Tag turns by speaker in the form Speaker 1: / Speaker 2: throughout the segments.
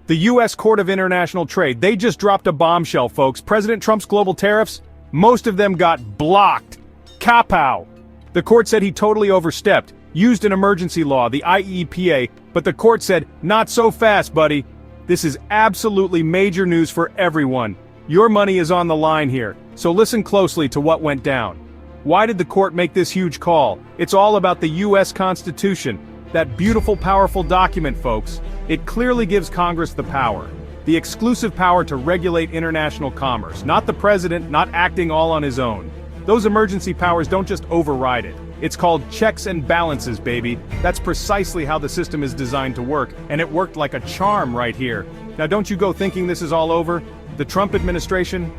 Speaker 1: The U.S. Court of International Trade, they just dropped a bombshell, folks. President Trump's global tariffs, most of them got blocked. Kapow! The court said he totally overstepped, used an emergency law, the IEEPA, but the court said, not so fast, buddy. This is absolutely major news for everyone. Your money is on the line here, so listen closely to what went down. Why did the court make this huge call? It's all about the U.S. Constitution. That beautiful, powerful document, folks. It clearly gives Congress the power. The exclusive power to regulate international commerce. Not the president, not acting all on his own. Those emergency powers don't just override it. It's called checks and balances, baby. That's precisely how the system is designed to work, and it worked like a charm right here. Now don't you go thinking this is all over. The Trump administration?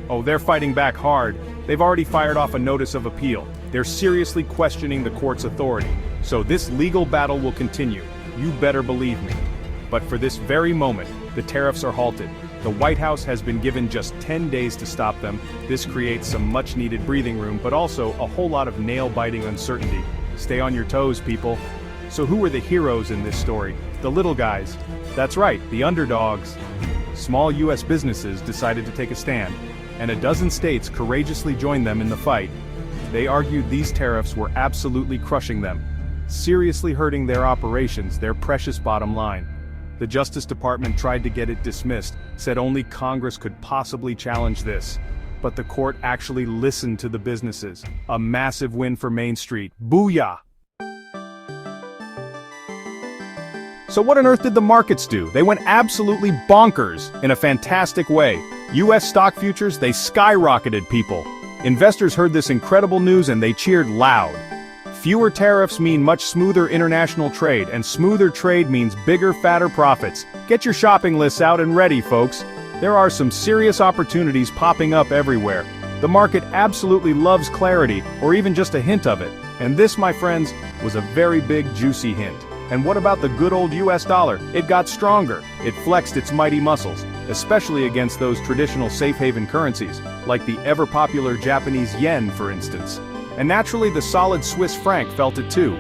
Speaker 1: Oh, they're fighting back hard. They've already fired off a notice of appeal. They're seriously questioning the court's authority. So this legal battle will continue. You better believe me. But for this very moment, the tariffs are halted. The White House has been given just 10 days to stop them. This creates some much-needed breathing room, but also a whole lot of nail-biting uncertainty. Stay on your toes, people. So who were the heroes in this story? The little guys. That's right, the underdogs. Small U.S. businesses decided to take a stand, and a dozen states courageously joined them in the fight. They argued these tariffs were absolutely crushing them, seriously hurting their operations, their precious bottom line. The Justice Department tried to get it dismissed, said only Congress could possibly challenge this. But the court actually listened to the businesses. A massive win for Main Street. Booyah! So what on earth did the markets do? They went absolutely bonkers in a fantastic way. U.S. stock futures, they skyrocketed, people. Investors heard this incredible news and they cheered loud. Fewer tariffs mean much smoother international trade, and smoother trade means bigger, fatter profits. Get your shopping lists out and ready, folks. There are some serious opportunities popping up everywhere. The market absolutely loves clarity, or even just a hint of it. And this, my friends, was a very big, juicy hint. And what about the good old US dollar? It got stronger. It flexed its mighty muscles, especially against those traditional safe haven currencies, like the ever-popular Japanese yen, for instance. And naturally, the solid Swiss franc felt it too.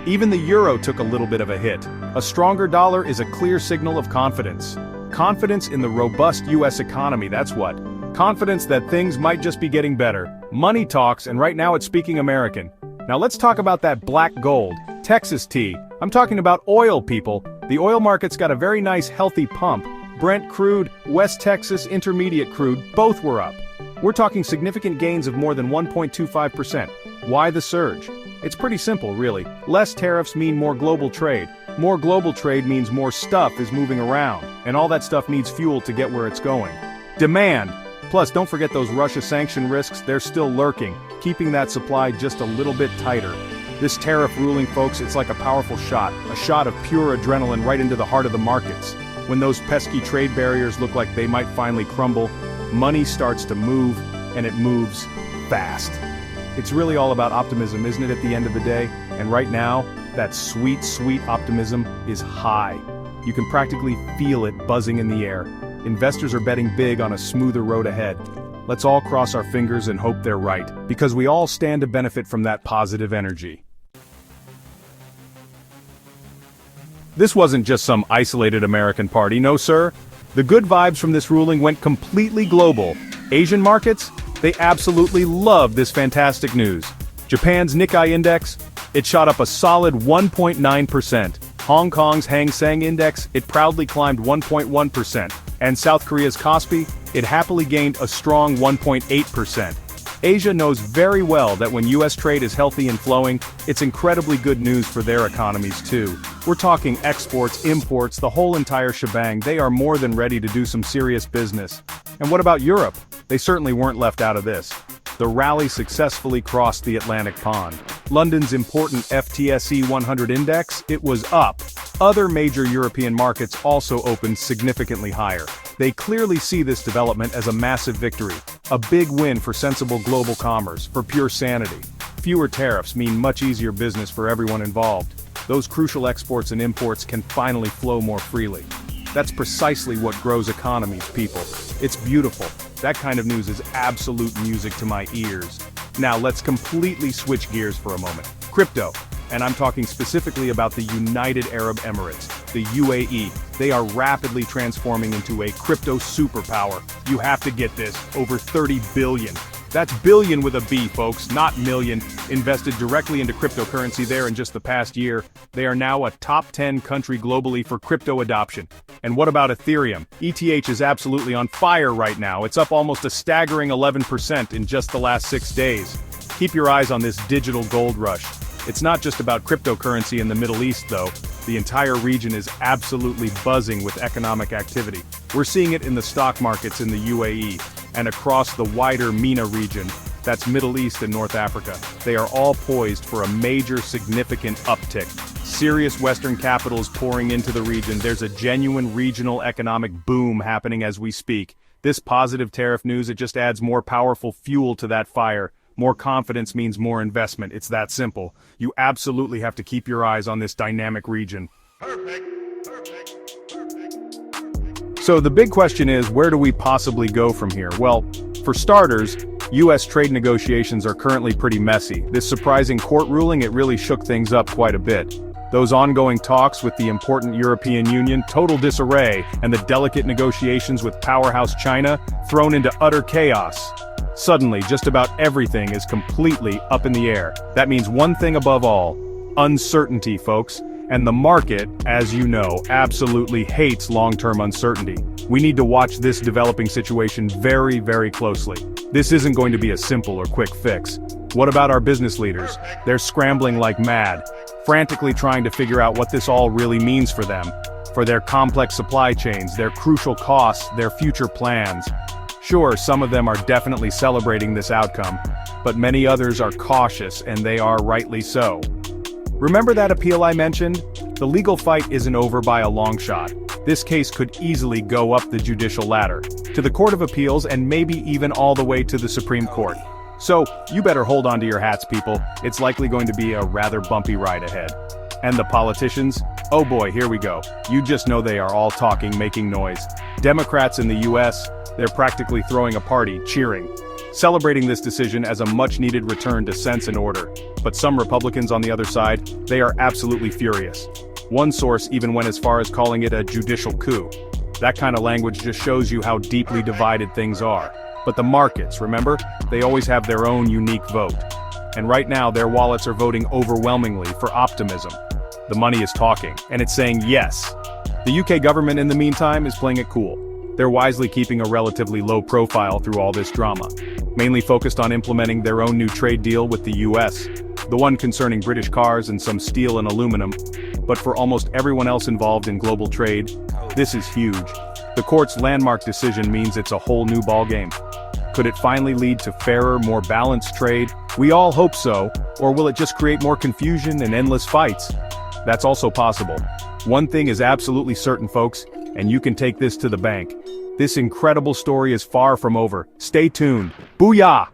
Speaker 1: Even the euro took a little bit of a hit. A stronger dollar is a clear signal of confidence. Confidence in the robust US economy, that's what. Confidence that things might just be getting better. Money talks, and right now it's speaking American. Now let's talk about that black gold, Texas tea. I'm talking about oil, people. The oil market's got a very nice healthy pump. Brent crude, West Texas Intermediate crude, both were up. We're talking significant gains of more than 1.25%. Why the surge? It's pretty simple, really. Less tariffs mean more global trade. More global trade means more stuff is moving around, and all that stuff needs fuel to get where it's going. Demand. Plus, don't forget those Russia sanction risks, they're still lurking, keeping that supply just a little bit tighter. This tariff ruling, folks, it's like a powerful shot, a shot of pure adrenaline right into the heart of the markets. When those pesky trade barriers look like they might finally crumble, money starts to move, and it moves fast. It's really all about optimism, isn't it, at the end of the day? And right now, that sweet, sweet optimism is high. You can practically feel it buzzing in the air. Investors are betting big on a smoother road ahead. Let's all cross our fingers and hope they're right, because we all stand to benefit from that positive energy. This wasn't just some isolated American party, no sir. The good vibes from this ruling went completely global. Asian markets? They absolutely love this fantastic news. Japan's Nikkei index? It shot up a solid 1.9%. Hong Kong's Hang Seng index? It proudly climbed 1.1%. And South Korea's Kospi? It happily gained a strong 1.8%. Asia knows very well that when US trade is healthy and flowing, it's incredibly good news for their economies too. We're talking exports, imports, the whole entire shebang. They are more than ready to do some serious business. And what about Europe? They certainly weren't left out of this. The rally successfully crossed the Atlantic pond. London's important FTSE 100 index, it was up. Other major European markets also opened significantly higher. They clearly see this development as a massive victory, a big win for sensible global commerce, for pure sanity. Fewer tariffs mean much easier business for everyone involved. Those crucial exports and imports can finally flow more freely. That's precisely what grows economies, people. It's beautiful. That kind of news is absolute music to my ears. Now let's completely switch gears for a moment. Crypto. And I'm talking specifically about the United Arab Emirates, the UAE. They are rapidly transforming into a crypto superpower. You have to get this, over 30 billion. That's billion with a B, folks, not million, invested directly into cryptocurrency there in just the past year. They are now a top 10 country globally for crypto adoption. And what about Ethereum? ETH is absolutely on fire right now. It's up almost a staggering 11% in just the last 6 days. Keep your eyes on this digital gold rush. It's not just about cryptocurrency in the Middle East, though. The entire region is absolutely buzzing with economic activity. We're seeing it in the stock markets in the UAE and across the wider MENA region, that's Middle East and North Africa. They are all poised for a major, significant uptick. Serious Western capitals pouring into the region. There's a genuine regional economic boom happening as we speak. This positive tariff news, it just adds more powerful fuel to that fire. More confidence means more investment. It's that simple. You absolutely have to keep your eyes on this dynamic region. Perfect. So the big question is, where do we possibly go from here? Well, for starters, U.S. trade negotiations are currently pretty messy. This surprising court ruling, it really shook things up quite a bit. Those ongoing talks with the important European Union, total disarray, and the delicate negotiations with powerhouse China, thrown into utter chaos. Suddenly, just about everything is completely up in the air. That means one thing above all: uncertainty, folks. And the market, as you know, absolutely hates long-term uncertainty. We need to watch this developing situation very, very closely. This isn't going to be a simple or quick fix. What about our business leaders? They're scrambling like mad, frantically trying to figure out what this all really means for them, for their complex supply chains, their crucial costs, their future plans. Sure, some of them are definitely celebrating this outcome, but many others are cautious, and they are rightly so. Remember that appeal I mentioned? The legal fight isn't over by a long shot. This case could easily go up the judicial ladder, to the Court of Appeals, and maybe even all the way to the Supreme Court. So, you better hold on to your hats, people. It's likely going to be a rather bumpy ride ahead. And the politicians? Oh boy, here we go. You just know they are all talking, making noise. Democrats in the US, they're practically throwing a party, cheering, celebrating this decision as a much-needed return to sense and order. But some Republicans on the other side, they are absolutely furious. One source even went as far as calling it a judicial coup. That kind of language just shows you how deeply divided things are. But the markets, remember? They always have their own unique vote. And right now, their wallets are voting overwhelmingly for optimism. The money is talking, and it's saying yes. The UK government, in the meantime, is playing it cool. They're wisely keeping a relatively low profile through all this drama, mainly focused on implementing their own new trade deal with the US, the one concerning British cars and some steel and aluminum. But for almost everyone else involved in global trade, this is huge. The court's landmark decision means it's a whole new ballgame. Could it finally lead to fairer, more balanced trade? We all hope so, or will it just create more confusion and endless fights? That's also possible. One thing is absolutely certain, folks, and you can take this to the bank. This incredible story is far from over. Stay tuned. Booyah!